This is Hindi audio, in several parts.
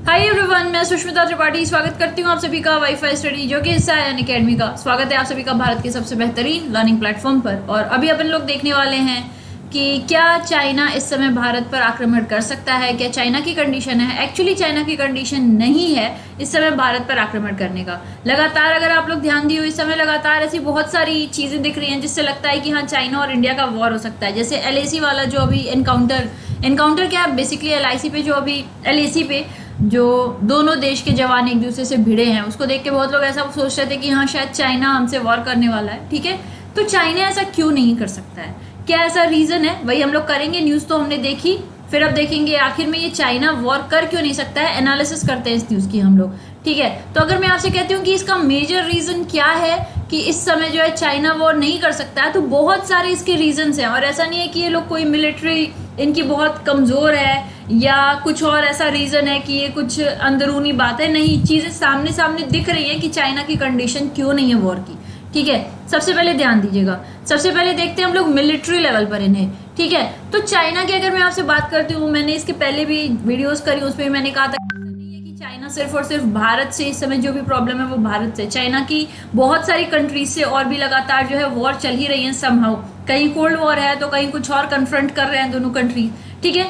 हाय एवरीवन, मैं सुष्मिता त्रिपाठी स्वागत करती हूँ आप सभी का वाईफाई स्टडी जो कि हिस्सा है अनअकैडमी का। स्वागत है आप सभी का भारत के सबसे बेहतरीन लर्निंग प्लेटफॉर्म पर। और अभी अपन लोग देखने वाले हैं कि क्या चाइना इस समय भारत पर आक्रमण कर सकता है, क्या चाइना की कंडीशन है। एक्चुअली चाइना की कंडीशन नहीं है इस समय भारत पर आक्रमण करने का। लगातार अगर आप लोग ध्यान दिए इस समय लगातार ऐसी बहुत सारी चीजें दिख रही हैं जिससे लगता है कि हाँ चाइना और इंडिया का वॉर हो सकता है। जैसे LAC वाला जो अभी एनकाउंटर क्या है, बेसिकली LIC पे जो अभी LAC पे जो दोनों देश के जवान एक दूसरे से भिड़े हैं, उसको देख के बहुत लोग ऐसा सोच रहे थे कि हाँ शायद चाइना हमसे वॉर करने वाला है। ठीक है, तो चाइना ऐसा क्यों नहीं कर सकता है, क्या ऐसा रीजन है, वही हम लोग करेंगे। न्यूज तो हमने देखी, फिर अब देखेंगे आखिर में ये चाइना वॉर कर क्यों नहीं सकता है। एनालिसिस करते हैं इस न्यूज की हम लोग। ठीक है, तो अगर मैं आपसे कहती हूँ कि इसका मेजर रीजन क्या है कि इस समय जो है चाइना वॉर नहीं कर सकता है, तो बहुत सारे इसके रीजंस हैं। और ऐसा नहीं है कि ये लोग कोई मिलिट्री इनकी बहुत कमजोर है या कुछ और ऐसा रीजन है कि ये कुछ अंदरूनी बात है। नहीं, चीजें सामने सामने दिख रही है कि चाइना की कंडीशन क्यों नहीं है वॉर की। ठीक है, सबसे पहले ध्यान दीजिएगा, सबसे पहले देखते हैं हम लोग मिलिट्री लेवल पर इन्हें। ठीक है, तो चाइना की अगर मैं आपसे बात करती हूँ, मैंने इसके पहले भी वीडियोस करी, उसमें मैंने कहा था नहीं है कि चाइना सिर्फ और सिर्फ भारत से इस समय जो भी प्रॉब्लम है वो भारत से, चाइना की बहुत सारी कंट्रीज से और भी लगातार जो है वॉर चल ही रही है समहाउ। कहीं कोल्ड वॉर है तो कहीं कुछ और कन्फ्रंट कर रहे हैं दोनों कंट्री। ठीक है,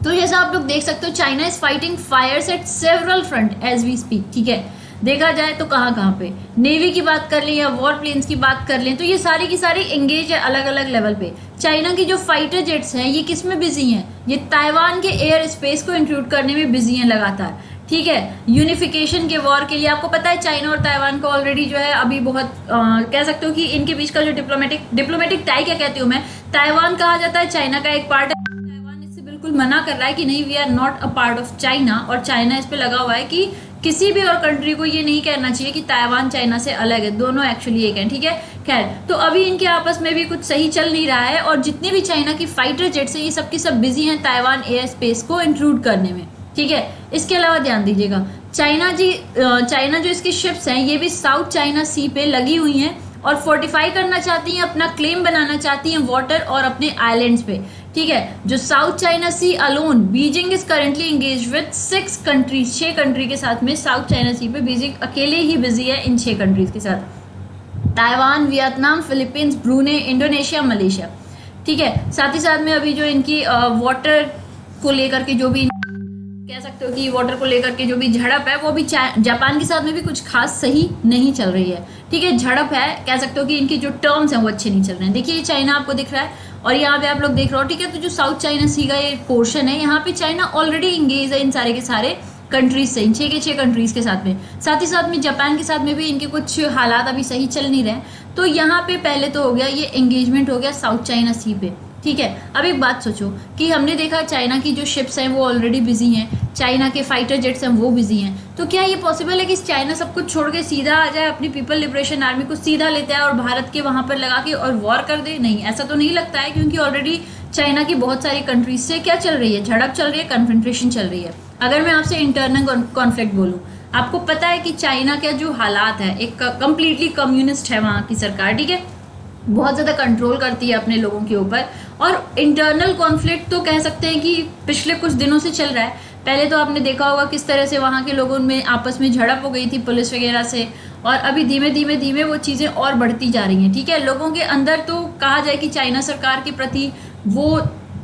तो जैसा आप लोग देख सकते हो China is fighting fires at several front as we speak. ठीक है, देखा जाए तो कहाँ पे नेवी की बात कर लें या वॉर प्लेन्स की बात कर लें तो ये सारी की सारी एंगेज है अलग अलग लेवल पे। चाइना की जो फाइटर जेट्स हैं ये किस में बिजी हैं, ये ताइवान के एयर स्पेस को इंक्लूड करने में बिजी हैं लगातार। ठीक है, यूनिफिकेशन के वॉर के लिए आपको पता है चाइना और ताइवान का ऑलरेडी जो है अभी बहुत कह सकते हो कि इनके बीच का जो डिप्लोमेटिक टाई क्या कहती हूँ मैं, ताइवान कहा जाता है चाइना का एक पार्ट है। ताइवान इससे बिल्कुल मना कर रहा है कि नहीं we are not a part of China, और चाइना इस पे लगा हुआ है कि किसी भी और कंट्री को ये नहीं कहना चाहिए कि ताइवान चाइना से अलग है, दोनों एक्चुअली एक हैं। ठीक है, खैर तो अभी इनके आपस में भी कुछ सही चल नहीं रहा है और जितने भी चाइना की फाइटर जेट्स हैं ये सब की सब बिजी हैं ताइवान एयर स्पेस को इंक्लूड करने में। ठीक है, इसके अलावा ध्यान दीजिएगा चाइना जो इसकी शिप्स हैं ये भी साउथ चाइना सी पे लगी हुई हैं और फोर्टिफाई करना चाहती हैं, अपना क्लेम बनाना चाहती हैं वाटर और अपने आइलैंड्स पे। ठीक है, जो South China Sea alone Beijing is currently engage with 6 countries, 6 country के साथ में साउथ चाइना सी पे बीजिंग अकेले ही बिजी है इन 6 कंट्रीज के साथ। Taiwan, Vietnam, Philippines, ब्रूने, Indonesia, Malaysia. ठीक है, साथ ही साथ में अभी जो इनकी वाटर को लेकर के जो भी कह सकते हो कि वाटर को लेकर के जो भी झड़प है वो भी जापान के साथ में भी कुछ खास सही नहीं चल रही है। ठीक है, झड़प है, कह सकते हो कि इनकी जो टर्म्स हैं वो अच्छे नहीं चल रहे हैं। देखिए ये चाइना आपको दिख रहा है और यहाँ पे आप लोग देख रहे हो। ठीक है, तो जो साउथ चाइना सी का ये पोर्शन है यहाँ पे चाइना ऑलरेडी इंगेज है इन सारे के सारे कंट्रीज से, इन 6 के 6 कंट्रीज के साथ में। साथ ही साथ में जापान के साथ में भी इनके कुछ हालात अभी सही चल नहीं रहे। तो यहाँ पे पहले तो हो गया ये एंगेजमेंट हो गया साउथ चाइना सी पे। ठीक है, अब एक बात सोचो कि हमने देखा चाइना की जो शिप्स हैं वो ऑलरेडी बिजी हैं, चाइना के फाइटर जेट्स हैं वो बिजी हैं, तो क्या ये पॉसिबल है कि चाइना सब कुछ छोड़ के सीधा आ जाए, अपनी पीपल लिबरेशन आर्मी को सीधा लेता है और भारत के वहां पर लगा के और वॉर कर दे? नहीं, ऐसा तो नहीं लगता है, क्योंकि ऑलरेडी चाइना की बहुत सारी कंट्रीज से क्या चल रही है, झड़प चल रही है, कन्फ्रंटेशन चल रही है। अगर मैं आपसे इंटरनल कॉन्फ्लिक्ट बोलूँ, आपको पता है कि चाइना का जो हालात है, एक कंप्लीटली कम्युनिस्ट है वहां की सरकार। ठीक है, बहुत ज्यादा कंट्रोल करती है अपने लोगों के ऊपर, और इंटरनल कॉन्फ्लिक्ट तो कह सकते हैं कि पिछले कुछ दिनों से चल रहा है। पहले तो आपने देखा होगा किस तरह से वहां के लोगों में आपस में झड़प हो गई थी पुलिस वगैरह से, और अभी धीमे धीमे वो चीजें और बढ़ती जा रही हैं। ठीक है, लोगों के अंदर तो कहा जाए कि चाइना सरकार के प्रति वो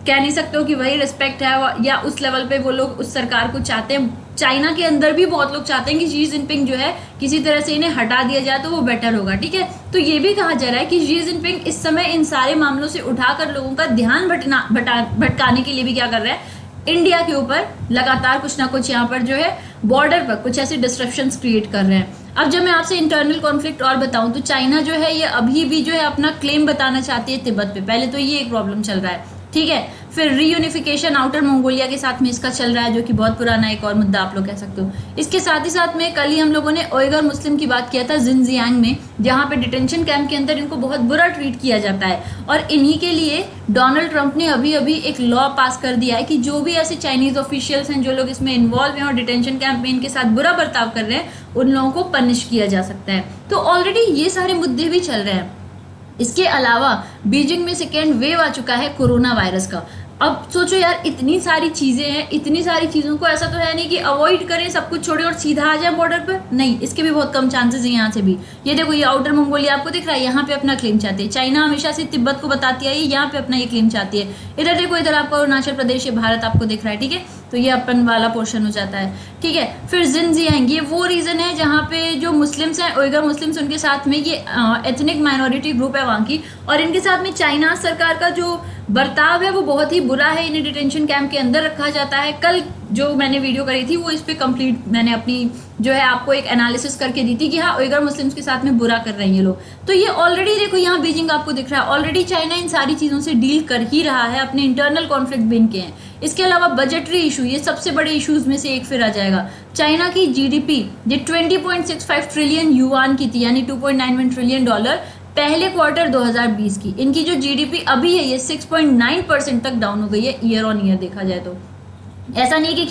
कह नहीं सकते हो कि वही रिस्पेक्ट है या उस लेवल पे वो लोग उस सरकार को चाहते हैं। चाइना के अंदर भी बहुत लोग चाहते हैं कि शी जिनपिंग जो है किसी तरह से इन्हें हटा दिया जाए तो वो बेटर होगा। ठीक है, तो ये भी कहा जा रहा है कि शी जिनपिंग इस समय इन सारे मामलों से उठाकर लोगों का ध्यान भटकाने के लिए भी क्या कर रहा है, इंडिया के ऊपर लगातार कुछ ना कुछ यहाँ पर जो है बॉर्डर पर कुछ ऐसे डिस्ट्रप्शंस क्रिएट कर रहे हैं। अब जब मैं आपसे इंटरनल कॉन्फ्लिक्ट और बताऊं तो चाइना जो है ये अभी भी जो है अपना क्लेम बताना चाहती है तिब्बत पे, पहले तो ये एक प्रॉब्लम चल रहा है। ठीक है, फिर रीयूनिफिकेशन आउटर मंगोलिया के साथ में इसका चल रहा है, जो कि बहुत पुराना एक और मुद्दा आप लोग कह सकते हो। इसके साथ ही साथ में कल ही हम लोगों ने ओइगर मुस्लिम की बात किया था जिनजियांग में, जहां पे डिटेंशन कैंप के अंदर इनको बहुत बुरा ट्रीट किया जाता है, और इन्हीं के लिए डोनाल्ड ट्रंप ने अभी एक लॉ पास कर दिया है कि जो भी ऐसे चाइनीज ऑफिशियल्स हैं जो लोग इसमें इन्वॉल्व हैं और डिटेंशन कैंप में इनके साथ बुरा बर्ताव कर रहे हैं, उन लोगों को पनिश किया जा सकता है। तो ऑलरेडी ये सारे मुद्दे भी चल रहे हैं। इसके अलावा बीजिंग में सेकेंड वेव आ चुका है कोरोना वायरस का। अब सोचो यार, इतनी सारी चीजें हैं, इतनी सारी चीजों को ऐसा तो है नहीं कि अवॉइड करें, सब कुछ छोड़े और सीधा आ जाए बॉर्डर पर, नहीं, इसके भी बहुत कम चांसेस हैं यहाँ से भी। ये देखो, ये आउटर मंगोलिया आपको दिख रहा है, यहाँ पे अपना क्लेम चाहती है। चाइना हमेशा से तिब्बत को बताती है, यहाँ पे अपना ये क्लेम चाहती है। इधर देखो, इधर आपको अरुणाचल प्रदेश, ये भारत आपको दिख रहा है, ठीक है, तो ये अपन वाला पोर्शन हो जाता है, ठीक है। फिर जिनजियांग, ये वो रीजन है जहाँ पे जो मुस्लिम्स हैं, उइगर मुस्लिम्स, उनके साथ में ये एथनिक माइनॉरिटी ग्रुप है वहाँ की, और इनके साथ में चाइना सरकार का जो बर्ताव है वो बहुत ही बुरा है। इन्हें डिटेंशन कैंप के अंदर रखा जाता है। कल जो मैंने वीडियो करी थी वो इस पे कंप्लीट मैंने अपनी जो है आपको एक एनालिसिस करके दी थी कि हाँ, उइगर मुस्लिम्स के साथ में बुरा कर रहे हैं ये लोग। तो ये ऑलरेडी देखो, यहाँ बीजिंग आपको दिख रहा है, ऑलरेडी चाइना इन सारी चीजों से डील कर ही रहा है, अपने इंटरनल कॉन्फ्लिक्ट भी इनके हैं। इसके अलावा बजटरी इशू, ये सबसे बड़े इश्यूज में से एक फिर आ जाएगा। चाइना की जीडीपी ये 20.65 ट्रिलियन युआन की थी, यानी $2.91 ट्रिलियन पहले क्वार्टर 2020 की। इनकी जो जीडीपी अभी है ये 6.9% तक डाउन हो गई है ईयर ऑन ईयर देखा जाए तो। ऐसा नहीं कि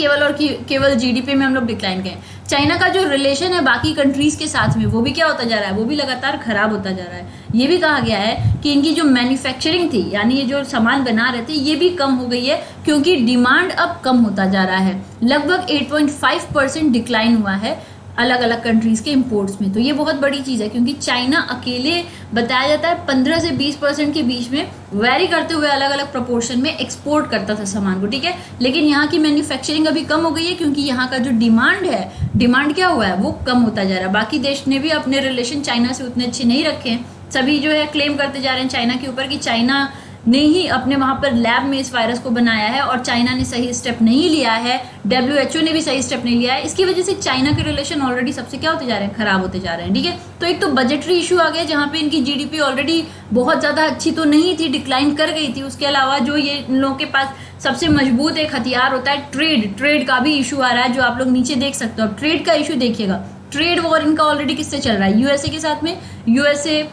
केवल जीडीपी में हम लोग डिक्लाइन करें। चाइना का जो रिलेशन है बाकी कंट्रीज के साथ में वो भी क्या होता जा रहा है, वो भी लगातार खराब होता जा रहा है। ये भी कहा गया है कि इनकी जो मैन्युफैक्चरिंग थी, यानी ये जो सामान बना रहे थे, ये भी कम हो गई है क्योंकि डिमांड अब कम होता जा रहा है। लगभग 8.5% डिक्लाइन हुआ है अलग अलग कंट्रीज के इंपोर्ट्स में। तो ये बहुत बड़ी चीज है क्योंकि चाइना अकेले बताया जाता है 15 से 20% के बीच में वेरी करते हुए अलग अलग प्रोपोर्शन में एक्सपोर्ट करता था सामान को, ठीक है। लेकिन यहाँ की मैन्युफैक्चरिंग अभी कम हो गई है क्योंकि यहाँ का जो डिमांड है, डिमांड क्या हुआ है, वो कम होता जा रहा है। बाकी देश ने भी अपने रिलेशन चाइना से उतने अच्छे नहीं रखे हैं। सभी जो है क्लेम करते जा रहे हैं चाइना के ऊपर कि चाइना ने ही अपने वहां पर लैब में इस वायरस को बनाया है और चाइना ने सही स्टेप नहीं लिया है, WHO ने भी सही स्टेप नहीं लिया है। इसकी वजह से चाइना के रिलेशन ऑलरेडी सबसे क्या होते जा रहे हैं, खराब होते जा रहे हैं, ठीक है। तो एक तो बजटरी इशू आ गया जहां पे इनकी जीडीपी ऑलरेडी बहुत ज्यादा अच्छी तो नहीं थी, डिक्लाइन कर गई थी। उसके अलावा जो ये इन लोगों के पास सबसे मजबूत एक हथियार होता है ट्रेड का भी इशू आ रहा है, जो आप लोग नीचे देख सकते हो। अब ट्रेड का इशू देखिएगा, ट्रेड वॉर इनका ऑलरेडी किससे चल रहा है, यूएसए के साथ में। यूएसए,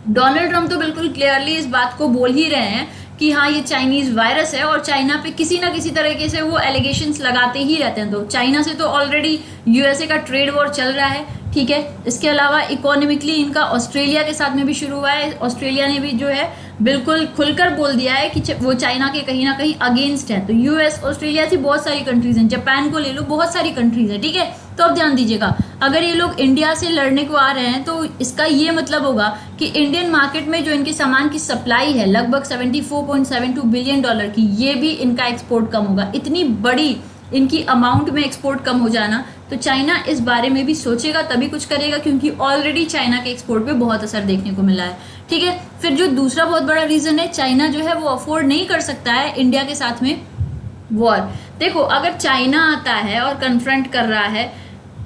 डोनाल्ड ट्रम्प तो बिल्कुल क्लियरली इस बात को बोल ही रहे हैं कि हाँ, ये चाइनीज वायरस है और चाइना पे किसी ना किसी तरीके से वो एलिगेशंस लगाते ही रहते हैं। तो चाइना से तो ऑलरेडी यूएसए का ट्रेड वॉर चल रहा है, ठीक है। इसके अलावा इकोनॉमिकली इनका ऑस्ट्रेलिया के साथ में भी शुरू हुआ है। ऑस्ट्रेलिया ने भी जो है बिल्कुल खुलकर बोल दिया है कि वो चाइना के कहीं ना कहीं अगेंस्ट है। तो यूएस, ऑस्ट्रेलिया से बहुत सारी कंट्रीज हैं, जापान को ले लो, बहुत सारी कंट्रीज है, ठीक है। तो अब ध्यान दीजिएगा, अगर ये लोग इंडिया से लड़ने को आ रहे हैं तो इसका ये मतलब होगा कि इंडियन मार्केट में जो इनके सामान की सप्लाई है लगभग $74.72 बिलियन की, ये भी इनका एक्सपोर्ट कम होगा। इतनी बड़ी इनकी अमाउंट में एक्सपोर्ट कम हो जाना, तो चाइना इस बारे में भी सोचेगा तभी कुछ करेगा, क्योंकि ऑलरेडी चाइना के एक्सपोर्ट पे बहुत असर देखने को मिला है, ठीक है। फिर जो दूसरा बहुत बड़ा रीजन है, चाइना जो है वो अफोर्ड नहीं कर सकता है इंडिया के साथ में वॉर। देखो, अगर चाइना आता है और कन्फ्रंट कर रहा है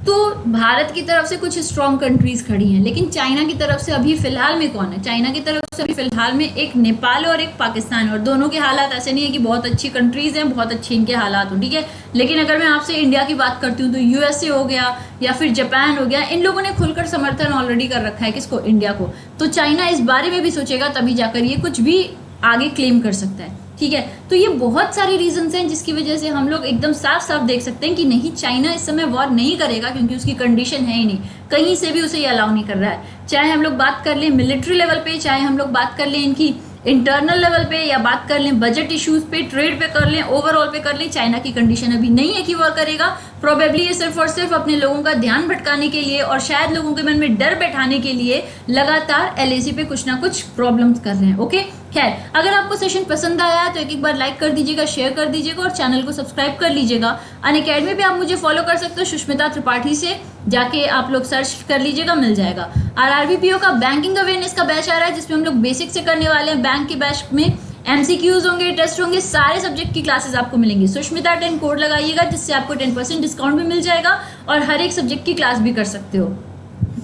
तो भारत की तरफ से कुछ स्ट्रॉन्ग कंट्रीज खड़ी हैं, लेकिन चाइना की तरफ से अभी फिलहाल में कौन है, चाइना की तरफ से अभी फिलहाल में एक नेपाल और एक पाकिस्तान है। और दोनों के हालात ऐसे नहीं है कि बहुत अच्छी कंट्रीज हैं, बहुत अच्छे इनके हालात हो, ठीक है। लेकिन अगर मैं आपसे इंडिया की बात करती हूँ तो यूएसए हो गया या फिर जापान हो गया, इन लोगों ने खुलकर समर्थन ऑलरेडी कर रखा है किसको, इंडिया को। तो चाइना इस बारे में भी सोचेगा तभी जाकर ये कुछ भी आगे क्लेम कर सकता है, ठीक है। तो ये बहुत सारी रीजंस हैं जिसकी वजह से हम लोग एकदम साफ साफ देख सकते हैं कि नहीं, चाइना इस समय वॉर नहीं करेगा क्योंकि उसकी कंडीशन है ही नहीं, कहीं से भी उसे ये अलाउ नहीं कर रहा है। चाहे हम लोग बात कर लें मिलिट्री लेवल पे, चाहे हम लोग बात कर लें इनकी इंटरनल लेवल पे, या बात कर लें बजट इश्यूज पे, ट्रेड पे कर लें, ओवरऑल पे कर लें, चाइना की कंडीशन अभी नहीं है कि वॉर करेगा। प्रोबेबली ये सिर्फ और सिर्फ अपने लोगों का ध्यान भटकाने के लिए और शायद लोगों के मन में डर बैठाने के लिए लगातार एलएसी पे कुछ ना कुछ प्रॉब्लम्स कर रहे हैं, ओके। खैर, अगर आपको सेशन पसंद आया तो एक बार लाइक कर दीजिएगा, शेयर कर दीजिएगा और चैनल को सब्सक्राइब कर लीजिएगा। अनअकैडमी पे आप मुझे फॉलो कर सकते हो, सुष्मिता त्रिपाठी से जाके आप लोग सर्च कर लीजिएगा, मिल जाएगा। आरआरबीपीओ का बैंकिंग अवेयरनेस का बैच आ रहा है जिसमें हम लोग बेसिक से करने वाले हैं। बैंक के बैच में एमसीक्यूज होंगे, टेस्ट होंगे, सारे सब्जेक्ट की क्लासेस आपको मिलेंगी। सुष्मिता 10 कोड लगाइएगा जिससे आपको 10% डिस्काउंट भी मिल जाएगा और हर एक सब्जेक्ट की क्लास भी कर सकते हो।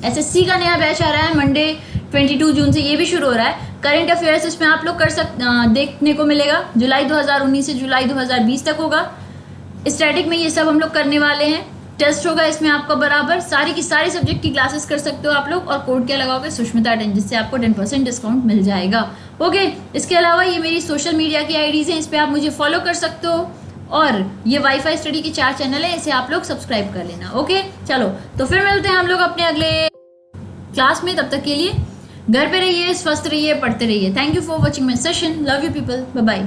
एसएससी का नया बैच आ रहा है मंडे 22 जून से, ये भी शुरू हो रहा है। करंट अफेयर्स इसमें आप लोग देखने को मिलेगा, जुलाई 2019 से जुलाई 2020 तक होगा। स्टैटिक में ये सब हम लोग करने वाले हैं। टेस्ट होगा इसमें आपका बराबर, सारी की सारी सब्जेक्ट की क्लासेस कर सकते हो आप लोग। और कोड क्या लगाओगे, सुष्मिता 10, जिससे आपको 10% डिस्काउंट मिल जाएगा, ओके। इसके अलावा ये मेरी सोशल मीडिया की आईडीज हैं, इस पर आप मुझे फॉलो कर सकते हो। और ये वाईफाई स्टडी के 4 चैनल है, इसे आप लोग सब्सक्राइब कर लेना, ओके। चलो, तो फिर मिलते हैं हम लोग अपने अगले क्लास में। तब तक के लिए घर पे रहिए, स्वस्थ रहिए, पढ़ते रहिए। Thank you for watching my session, love you people, bye bye.